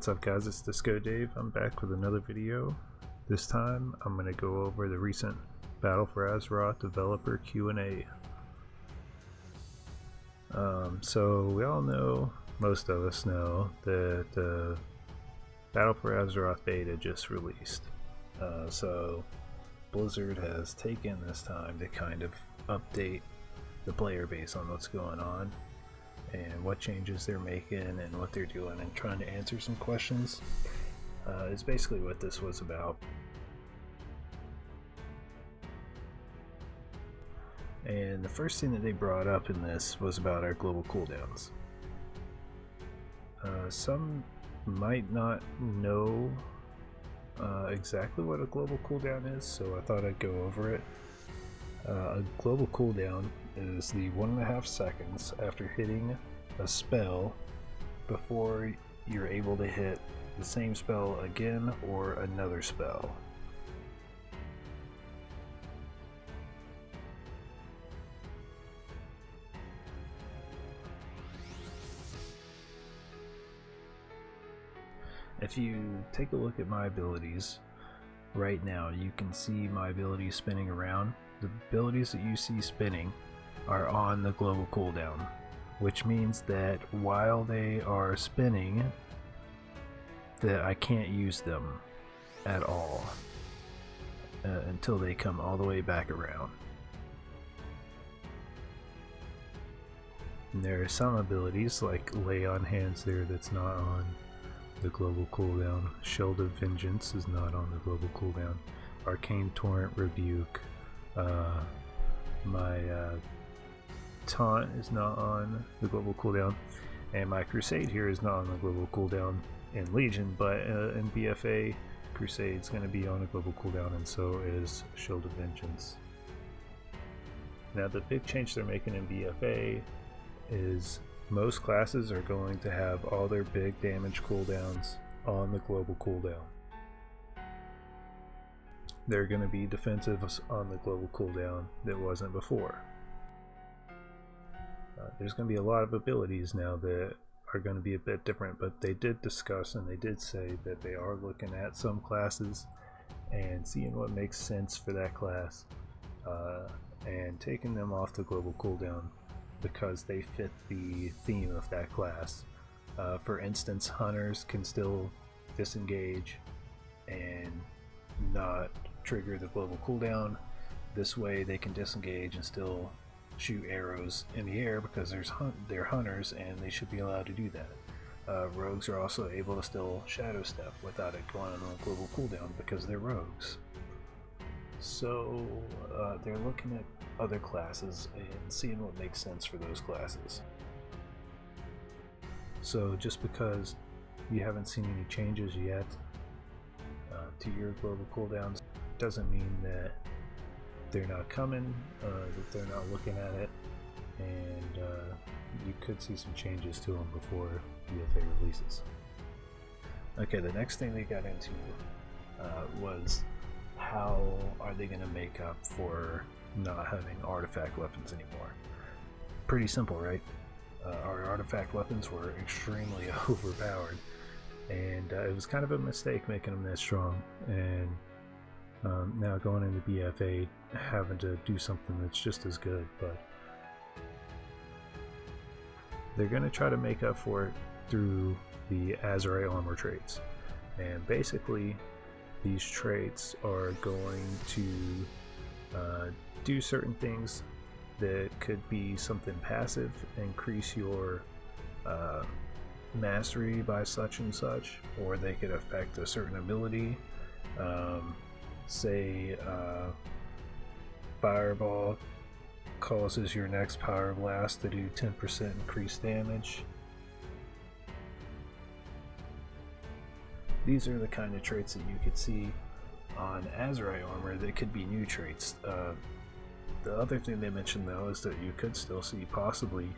What's up guys, it's Disco Dave. I'm back with another video. This time I'm going to go over the recent Battle for Azeroth Developer Q&A. So we all know, most of us know, that the Battle for Azeroth beta just released. So Blizzard has taken this time to kind of update the player base on what's going on and what changes they're making and what they're doing, and trying to answer some questions is basically what this was about. And the first thing that they brought up in this was about our global cooldowns. Some might not know exactly what a global cooldown is, so I thought I'd go over it. A global cooldown is the 1.5 seconds after hitting a spell before you're able to hit the same spell again or another spell. If you take a look at my abilities right now, you can see my abilities spinning around. The abilities that you see spinning are on the global cooldown, which means that while they are spinning, that I can't use them at all until they come all the way back around. And there are some abilities like Lay on Hands there that's not on the global cooldown. Shield of Vengeance is not on the global cooldown. Arcane Torrent, Rebuke, my Taunt is not on the global cooldown, and my Crusade here is not on the global cooldown in Legion, but in BFA, Crusade's going to be on a global cooldown, and so is Shield of Vengeance. Now the big change they're making in BFA is most classes are going to have all their big damage cooldowns on the global cooldown. There are going to be defensives on the global cooldown that wasn't before. There's going to be a lot of abilities now that are going to be a bit different, but they did discuss and they did say that they are looking at some classes and seeing what makes sense for that class and taking them off the global cooldown because they fit the theme of that class. For instance, hunters can still disengage and not trigger the global cooldown. This way they can disengage and still shoot arrows in the air because they're hunters and they should be allowed to do that. Rogues are also able to still shadow step without it going on a global cooldown because they're rogues. So they're looking at other classes and seeing what makes sense for those classes. So just because you haven't seen any changes yet to your global cooldowns doesn't mean that they're not coming, that they're not looking at it, and you could see some changes to them before BFA releases. Okay, the next thing they got into was how are they going to make up for not having artifact weapons anymore. Pretty simple, right? Our artifact weapons were extremely overpowered, and it was kind of a mistake making them that strong, and now going into BFA having to do something that's just as good, but they're going to try to make up for it through the Azeroth armor traits. And basically these traits are going to do certain things that could be something passive, increase your mastery by such and such, or they could affect a certain ability. Say Fireball causes your next Power Blast to do 10% increased damage. These are the kind of traits that you could see on Azeroth armor that could be new traits. The other thing they mentioned though is that you could still see possibly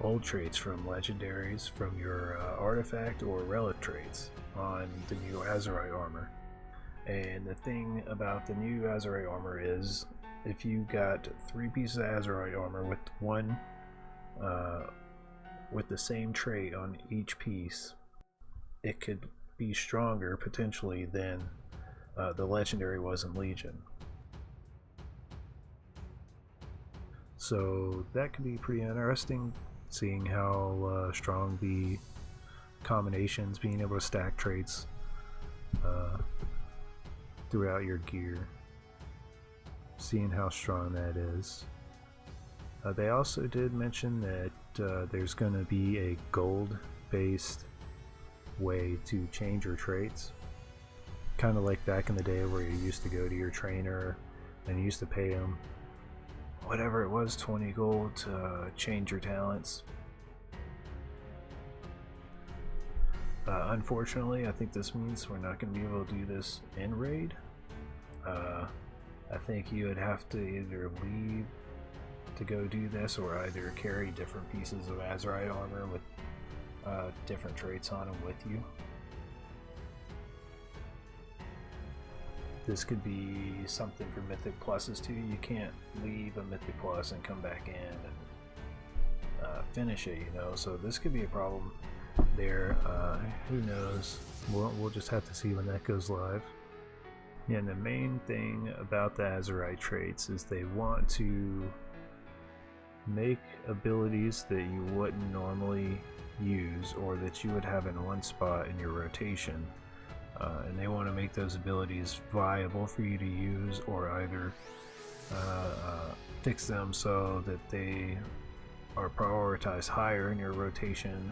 old traits from legendaries from your artifact or relic traits on the new Azeroth armor. And the thing about the new Azeroth armor is if you got 3 pieces of Azeroth armor with one with the same trait on each piece, it could be stronger potentially than the legendary was in Legion. So that could be pretty interesting, seeing how strong the combinations, being able to stack traits throughout your gear, seeing how strong that is. They also did mention that there's going to be a gold based way to change your traits, kind of like back in the day where you used to go to your trainer and you used to pay him whatever it was, 20 gold to change your talents. Unfortunately, I think this means we're not going to be able to do this in raid. I think you would have to either leave to go do this, or either carry different pieces of Azeroth armor with different traits on them with you. This could be something for Mythic Pluses too. You can't leave a Mythic Plus and come back in and finish it, you know. So this could be a problem there. Who knows? We'll just have to see when that goes live. Yeah, and the main thing about the Azeroth traits is they want to make abilities that you wouldn't normally use, or that you would have in one spot in your rotation. And they want to make those abilities viable for you to use, or either fix them so that they are prioritized higher in your rotation.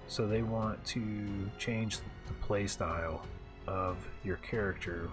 So they want to change the playstyle of your character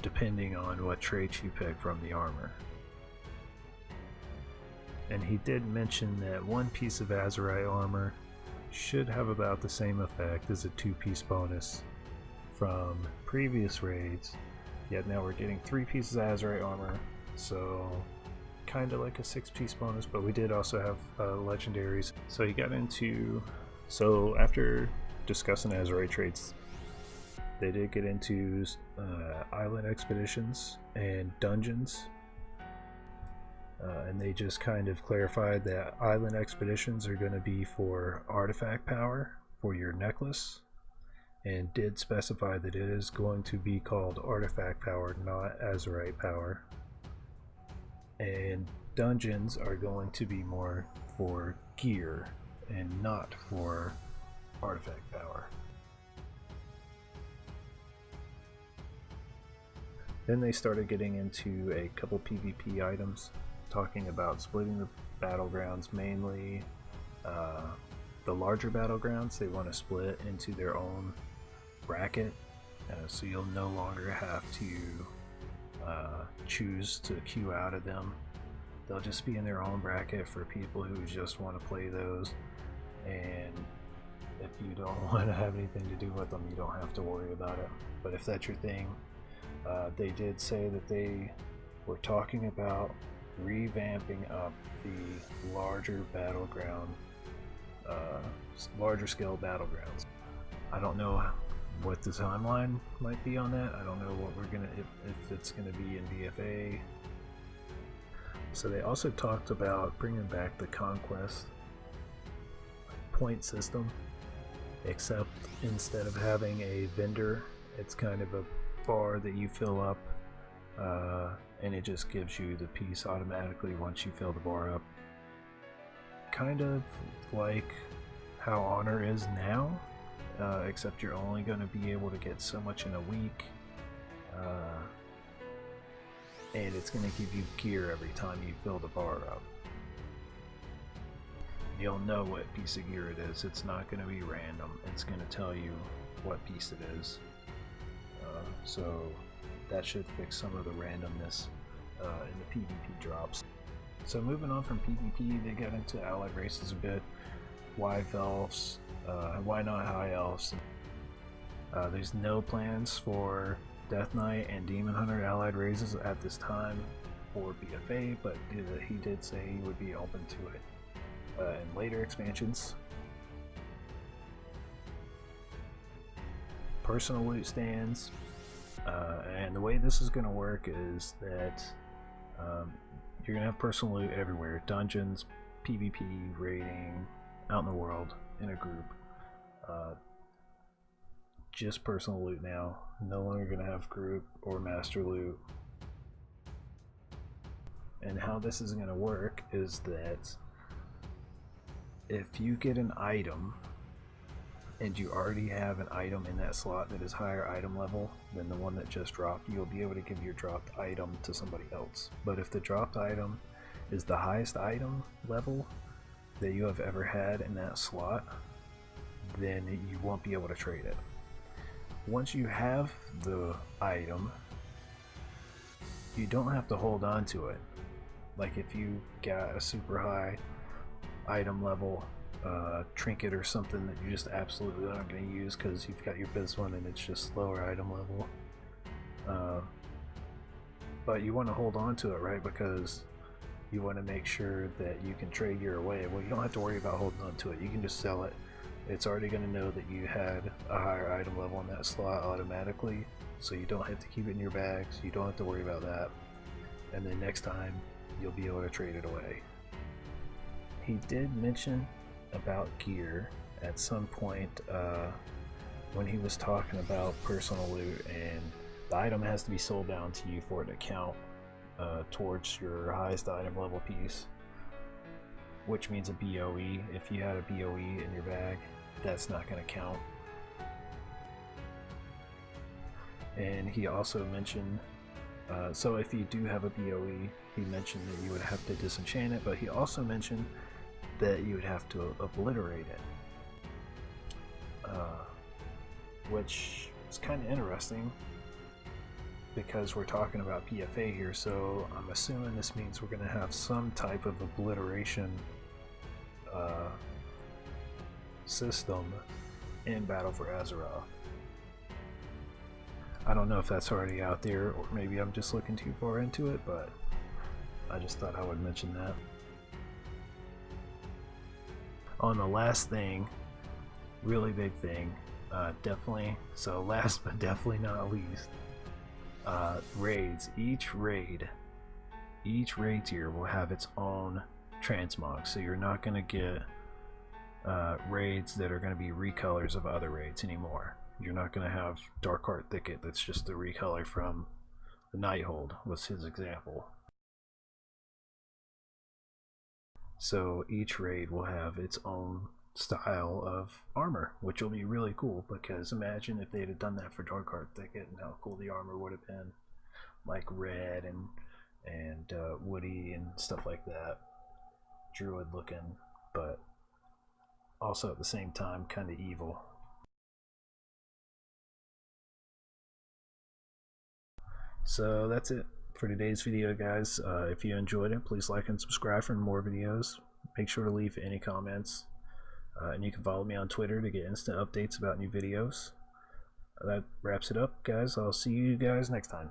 depending on what traits you pick from the armor. And he did mention that one piece of Azeroth armor should have about the same effect as a 2-piece bonus from previous raids, yet now we're getting 3 pieces of Azeroth armor, so kind of like a 6-piece bonus. But we did also have legendaries. So he got into, so after discussing Azeroth traits, they did get into island expeditions and dungeons. And they just kind of clarified that island expeditions are going to be for artifact power for your necklace, and did specify that it is going to be called artifact power, not Azeroth power. And dungeons are going to be more for gear and not for artifact power. Then they started getting into a couple PvP items, talking about splitting the battlegrounds. Mainly the larger battlegrounds they want to split into their own bracket, so you'll no longer have to choose to queue out of them. They'll just be in their own bracket for people who just want to play those, and if you don't want to have anything to do with them, you don't have to worry about it. But if that's your thing, they did say that they were talking about revamping up the larger battleground, larger scale battlegrounds. I don't know what the timeline might be on that. I don't know what we're gonna, if it's gonna be in BFA. So they also talked about bringing back the Conquest point system, except instead of having a vendor, it's kind of a bar that you fill up, and it just gives you the piece automatically once you fill the bar up. Kind of like how Honor is now, except you're only going to be able to get so much in a week, and it's going to give you gear every time you fill the bar up. You'll know what piece of gear it is. It's not going to be random. It's going to tell you what piece it is. So that should fix some of the randomness in the PvP drops. So moving on from PvP, they got into allied races a bit. Why elves? Why not high elves? There's no plans for Death Knight and Demon Hunter allied races at this time for BFA, but he did say he would be open to it in later expansions. Personal loot stands, and the way this is going to work is that you're going to have personal loot everywhere: dungeons, PvP, raiding, out in the world, in a group. just personal loot now. No longer going to have group or master loot. And how this is going to work is that if you get an item and you already have an item in that slot that is higher item level than the one that just dropped, you'll be able to give your dropped item to somebody else. But if the dropped item is the highest item level that you have ever had in that slot, then you won't be able to trade it. Once you have the item, you don't have to hold on to it. Like if you got a super high item level trinket or something that you just absolutely aren't going to use because you've got your biz one and it's just lower item level, but you want to hold on to it, right? Because you want to make sure that you can trade your away. Well, you don't have to worry about holding on to it. You can just sell it. It's already going to know that you had a higher item level in that slot automatically, so you don't have to keep it in your bags. You don't have to worry about that. And then next time you'll be able to trade it away. He did mention about gear at some point when he was talking about personal loot, and the item has to be sold down to you for it to count towards your highest item level piece, which means a BOE. If you had a BOE in your bag, that's not going to count. And he also mentioned, so if you do have a BOE, he mentioned that you would have to disenchant it, but he also mentioned that you would have to obliterate it, which is kind of interesting because we're talking about PFA here, so I'm assuming this means we're going to have some type of obliteration system in Battle for Azeroth. I don't know if that's already out there, or maybe I'm just looking too far into it, but I just thought I would mention that. On the last thing, really big thing, definitely, so last but definitely not least, raids. Each raid tier will have its own transmog, so you're not going to get raids that are going to be recolors of other raids anymore. You're not going to have Darkheart Thicket that's just a recolor from the Nighthold, was his example. So each raid will have its own style of armor, which will be really cool, because imagine if they'd have done that for Darkheart Thicket and how cool the armor would have been, like red and woody and stuff like that, druid looking, but also at the same time kind of evil. So that's it for today's video, guys. If you enjoyed it, please like and subscribe for more videos. Make sure to leave any comments, and you can follow me on Twitter to get instant updates about new videos. That wraps it up, guys. I'll see you guys next time.